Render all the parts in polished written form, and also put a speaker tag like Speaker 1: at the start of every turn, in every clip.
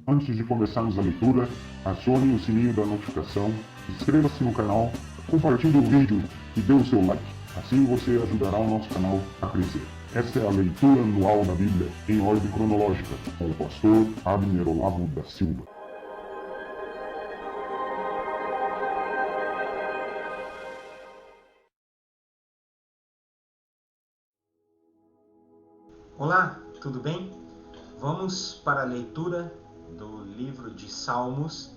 Speaker 1: Antes de começarmos a leitura, acione o sininho da notificação, inscreva-se no canal, compartilhe o vídeo e dê o seu like. Assim você ajudará o nosso canal a crescer. Esta é a leitura anual da Bíblia em ordem cronológica, com o pastor Abner Olavo da Silva.
Speaker 2: Olá, tudo bem? Vamos para a leitura do livro de Salmos,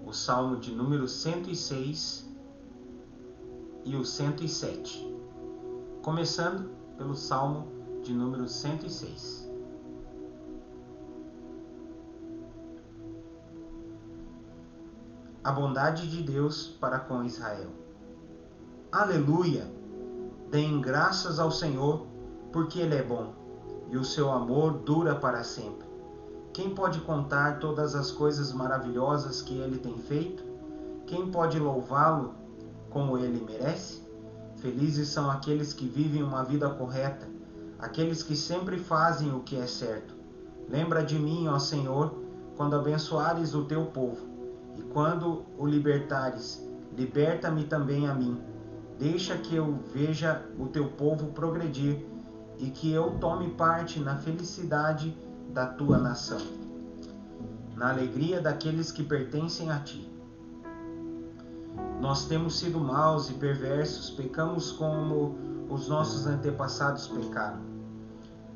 Speaker 2: o Salmo de número 106 e o 107. Começando pelo Salmo de número 106. A bondade de Deus para com Israel. Aleluia! Deem graças ao Senhor, porque Ele é bom, e o seu amor dura para sempre. Quem pode contar todas as coisas maravilhosas que Ele tem feito? Quem pode louvá-lo como Ele merece? Felizes são aqueles que vivem uma vida correta, aqueles que sempre fazem o que é certo. Lembra de mim, ó Senhor, quando abençoares o teu povo, e quando o libertares, liberta-me também a mim. Deixa que eu veja o teu povo progredir, e que eu tome parte na felicidade da tua nação, na alegria daqueles que pertencem a ti. Nós temos sido maus e perversos, pecamos como os nossos antepassados pecaram.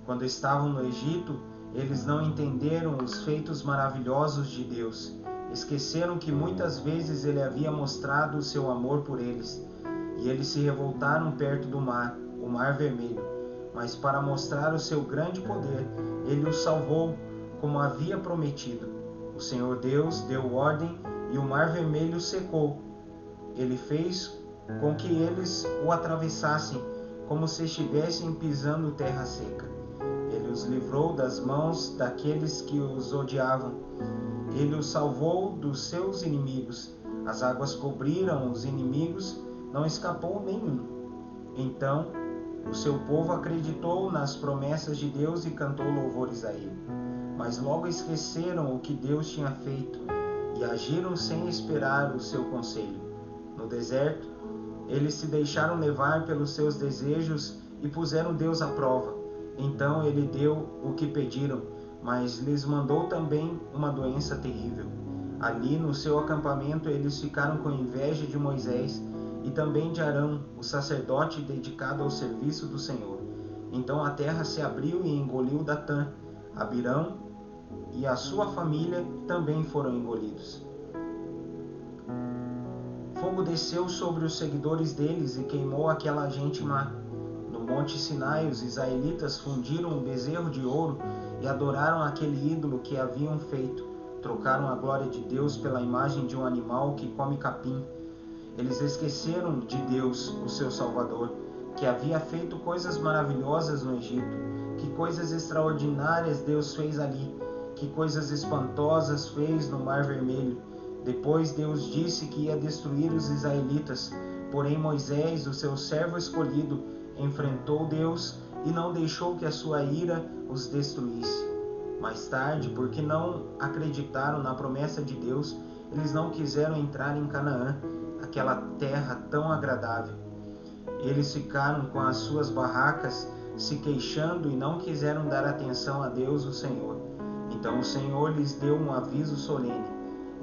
Speaker 2: Quando estavam no Egito, eles não entenderam os feitos maravilhosos de Deus. Esqueceram que muitas vezes Ele havia mostrado o seu amor por eles, e eles se revoltaram perto do mar, o Mar Vermelho. Mas para mostrar o seu grande poder, Ele os salvou, como havia prometido. O Senhor Deus deu ordem e o Mar Vermelho secou. Ele fez com que eles o atravessassem, como se estivessem pisando terra seca. Ele os livrou das mãos daqueles que os odiavam. Ele os salvou dos seus inimigos. As águas cobriram os inimigos, não escapou nenhum. Então, o seu povo acreditou nas promessas de Deus e cantou louvores a Ele. Mas logo esqueceram o que Deus tinha feito e agiram sem esperar o seu conselho. No deserto, eles se deixaram levar pelos seus desejos e puseram Deus à prova. Então Ele deu o que pediram, mas lhes mandou também uma doença terrível. Ali no seu acampamento eles ficaram com inveja de Moisés e também de Arão, o sacerdote dedicado ao serviço do Senhor. Então a terra se abriu e engoliu Datã, Abirão e a sua família também foram engolidos. Fogo desceu sobre os seguidores deles e queimou aquela gente má. No monte Sinai, os israelitas fundiram um bezerro de ouro e adoraram aquele ídolo que haviam feito. Trocaram a glória de Deus pela imagem de um animal que come capim. Eles esqueceram de Deus, o seu Salvador, que havia feito coisas maravilhosas no Egito. Que coisas extraordinárias Deus fez ali. Que coisas espantosas fez no Mar Vermelho. Depois Deus disse que ia destruir os israelitas. Porém Moisés, o seu servo escolhido, enfrentou Deus e não deixou que a sua ira os destruísse. Mais tarde, porque não acreditaram na promessa de Deus, eles não quiseram entrar em Canaã, aquela terra tão agradável. Eles ficaram com as suas barracas se queixando e não quiseram dar atenção a Deus, o Senhor. Então o Senhor lhes deu um aviso solene.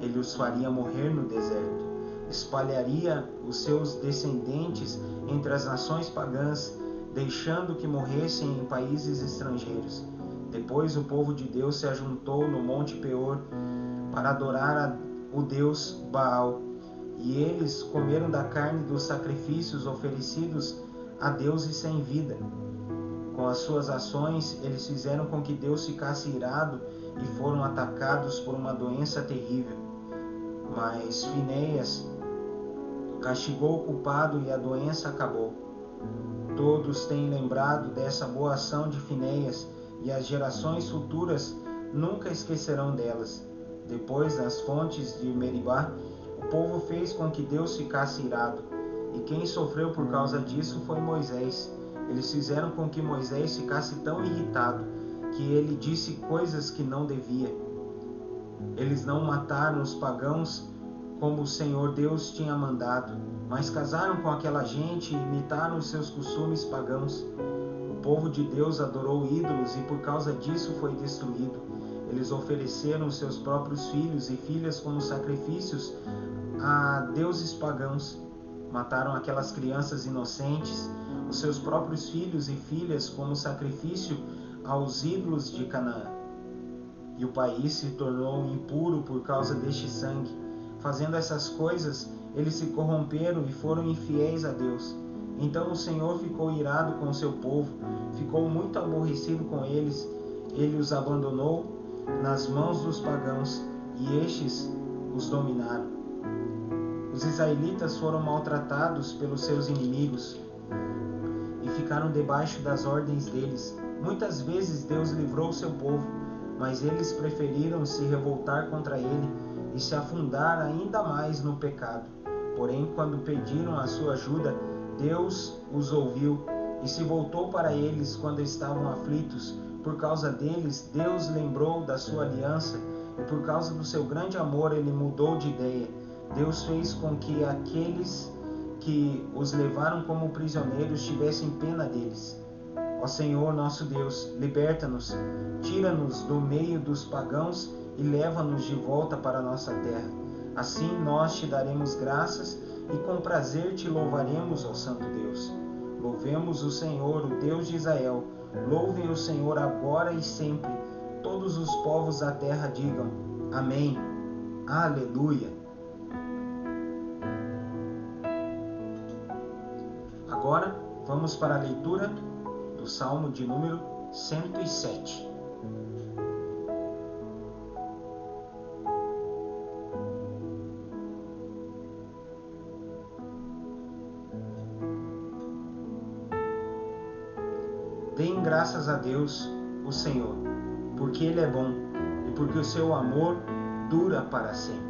Speaker 2: Ele os faria morrer no deserto. Espalharia os seus descendentes entre as nações pagãs, deixando que morressem em países estrangeiros. Depois o povo de Deus se ajuntou no Monte Peor para adorar o Deus Baal. E eles comeram da carne dos sacrifícios oferecidos a deuses sem vida. Com as suas ações, eles fizeram com que Deus ficasse irado e foram atacados por uma doença terrível. Mas Finéias castigou o culpado e a doença acabou. Todos têm lembrado dessa boa ação de Finéias e as gerações futuras nunca esquecerão delas. Depois, nas fontes de Meribá, o povo fez com que Deus ficasse irado, e quem sofreu por causa disso foi Moisés. Eles fizeram com que Moisés ficasse tão irritado que ele disse coisas que não devia. Eles não mataram os pagãos como o Senhor Deus tinha mandado, mas casaram com aquela gente e imitaram os seus costumes pagãos. O povo de Deus adorou ídolos e por causa disso foi destruído. Eles ofereceram seus próprios filhos e filhas como sacrifícios a deuses pagãos. Mataram aquelas crianças inocentes, os seus próprios filhos e filhas como sacrifício aos ídolos de Canaã. E o país se tornou impuro por causa deste sangue. Fazendo essas coisas, eles se corromperam e foram infiéis a Deus. Então o Senhor ficou irado com o seu povo, ficou muito aborrecido com eles. Ele os abandonou nas mãos dos pagãos, e estes os dominaram. Os israelitas foram maltratados pelos seus inimigos e ficaram debaixo das ordens deles. Muitas vezes Deus livrou seu povo, mas eles preferiram se revoltar contra ele e se afundar ainda mais no pecado. Porém, quando pediram a sua ajuda, Deus os ouviu e se voltou para eles quando estavam aflitos. Por causa deles, Deus lembrou da sua aliança e por causa do seu grande amor, ele mudou de ideia. Deus fez com que aqueles que os levaram como prisioneiros tivessem pena deles. Ó Senhor nosso Deus, liberta-nos, tira-nos do meio dos pagãos e leva-nos de volta para a nossa terra. Assim nós te daremos graças e com prazer te louvaremos, ó Santo Deus. Louvemos o Senhor, o Deus de Israel. Louvem o Senhor agora e sempre. Todos os povos da terra digam: Amém. Aleluia. Agora vamos para a leitura do Salmo de número 107. Deem graças a Deus, o Senhor, porque Ele é bom e porque o seu amor dura para sempre.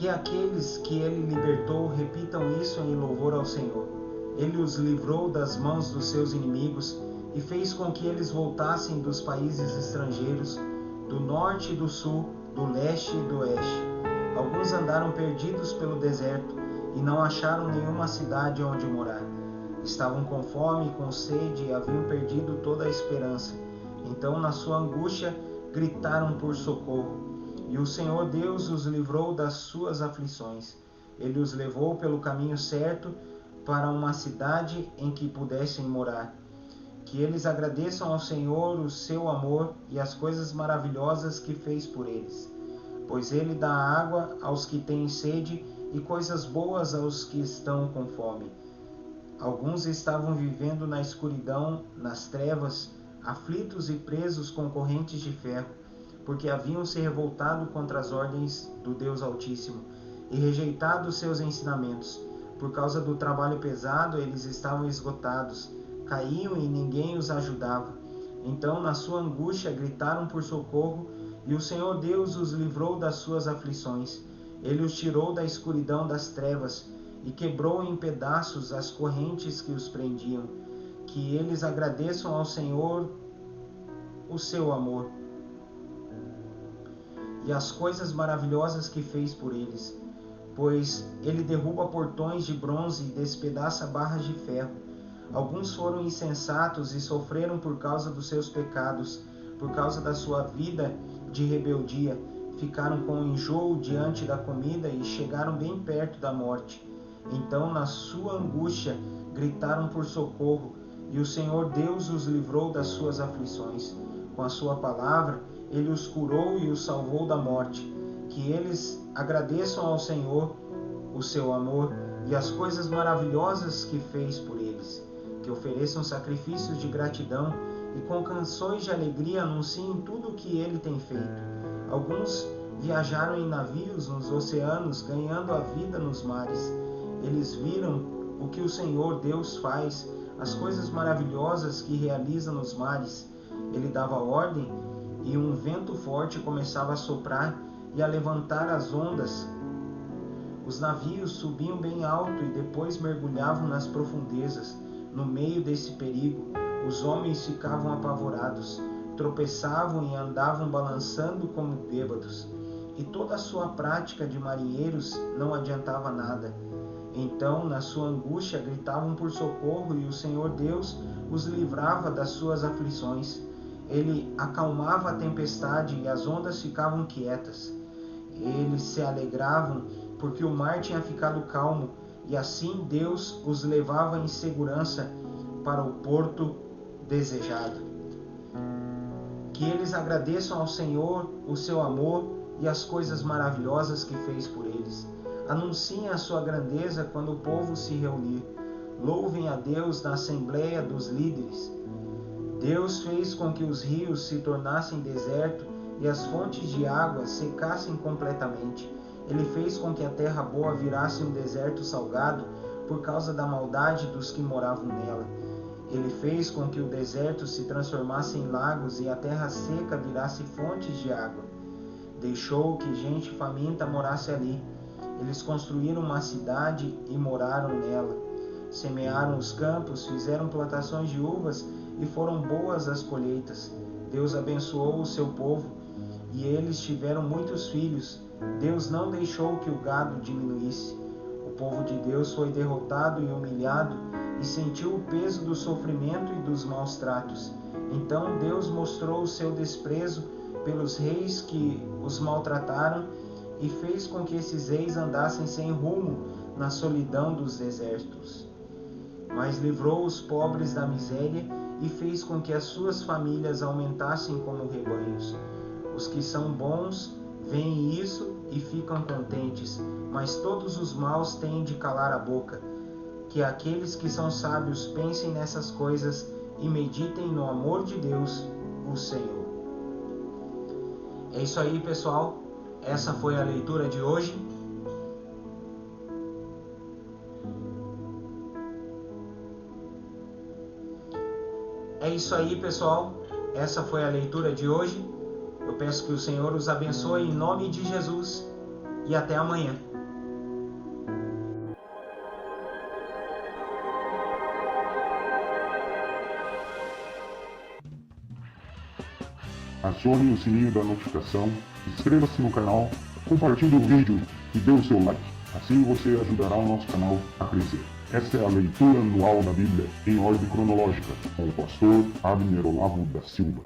Speaker 2: Que aqueles que Ele libertou repitam isso em louvor ao Senhor. Ele os livrou das mãos dos seus inimigos e fez com que eles voltassem dos países estrangeiros, do norte e do sul, do leste e do oeste. Alguns andaram perdidos pelo deserto e não acharam nenhuma cidade onde morar. Estavam com fome e com sede e haviam perdido toda a esperança. Então, na sua angústia, gritaram por socorro. E o Senhor Deus os livrou das suas aflições. Ele os levou pelo caminho certo para uma cidade em que pudessem morar. Que eles agradeçam ao Senhor o seu amor e as coisas maravilhosas que fez por eles. Pois Ele dá água aos que têm sede e coisas boas aos que estão com fome. Alguns estavam vivendo na escuridão, nas trevas, aflitos e presos com correntes de ferro, porque haviam se revoltado contra as ordens do Deus Altíssimo e rejeitado os seus ensinamentos. Por causa do trabalho pesado, eles estavam esgotados, caíam e ninguém os ajudava. Então, na sua angústia, gritaram por socorro, e o Senhor Deus os livrou das suas aflições. Ele os tirou da escuridão das trevas e quebrou em pedaços as correntes que os prendiam. Que eles agradeçam ao Senhor o seu amor e as coisas maravilhosas que fez por eles, pois Ele derruba portões de bronze e despedaça barras de ferro. Alguns foram insensatos e sofreram por causa dos seus pecados, por causa da sua vida de rebeldia, ficaram com enjoo diante da comida e chegaram bem perto da morte. Então, na sua angústia, gritaram por socorro, e o Senhor Deus os livrou das suas aflições. Com a sua palavra, ele os curou e os salvou da morte. Que eles agradeçam ao Senhor o seu amor e as coisas maravilhosas que fez por eles. Que ofereçam sacrifícios de gratidão e com canções de alegria anunciem tudo o que ele tem feito. Alguns viajaram em navios nos oceanos, ganhando a vida nos mares. Eles viram o que o Senhor Deus faz, as coisas maravilhosas que realiza nos mares. Ele dava ordem e um vento forte começava a soprar e a levantar as ondas. Os navios subiam bem alto e depois mergulhavam nas profundezas. No meio desse perigo, os homens ficavam apavorados, tropeçavam e andavam balançando como bêbados. E toda a sua prática de marinheiros não adiantava nada. Então, na sua angústia, gritavam por socorro e o Senhor Deus os livrava das suas aflições. Ele acalmava a tempestade e as ondas ficavam quietas. Eles se alegravam porque o mar tinha ficado calmo e assim Deus os levava em segurança para o porto desejado. Que eles agradeçam ao Senhor o seu amor e as coisas maravilhosas que fez por eles. Anunciem a sua grandeza quando o povo se reunir. Louvem a Deus na assembleia dos líderes. Deus fez com que os rios se tornassem deserto e as fontes de água secassem completamente. Ele fez com que a terra boa virasse um deserto salgado por causa da maldade dos que moravam nela. Ele fez com que o deserto se transformasse em lagos e a terra seca virasse fontes de água. Deixou que gente faminta morasse ali. Eles construíram uma cidade e moraram nela. Semearam os campos, fizeram plantações de uvas e foram boas as colheitas. Deus abençoou o seu povo e eles tiveram muitos filhos. Deus não deixou que o gado diminuísse. O povo de Deus foi derrotado e humilhado e sentiu o peso do sofrimento e dos maus tratos. Então Deus mostrou o seu desprezo pelos reis que os maltrataram e fez com que esses reis andassem sem rumo na solidão dos desertos. Mas livrou os pobres da miséria e fez com que as suas famílias aumentassem como rebanhos. Os que são bons veem isso e ficam contentes, mas todos os maus têm de calar a boca. Que aqueles que são sábios pensem nessas coisas e meditem no amor de Deus, o Senhor. É isso aí, pessoal. Essa foi a leitura de hoje. É isso aí, pessoal. Essa foi a leitura de hoje. Eu peço que o Senhor os abençoe em nome de Jesus e até amanhã.
Speaker 1: Acione o sininho da notificação, inscreva-se no canal, compartilhe o vídeo e dê o seu like. Assim você ajudará o nosso canal a crescer. Esta é a leitura anual da Bíblia em ordem cronológica, com o pastor Abner Olavo da Silva.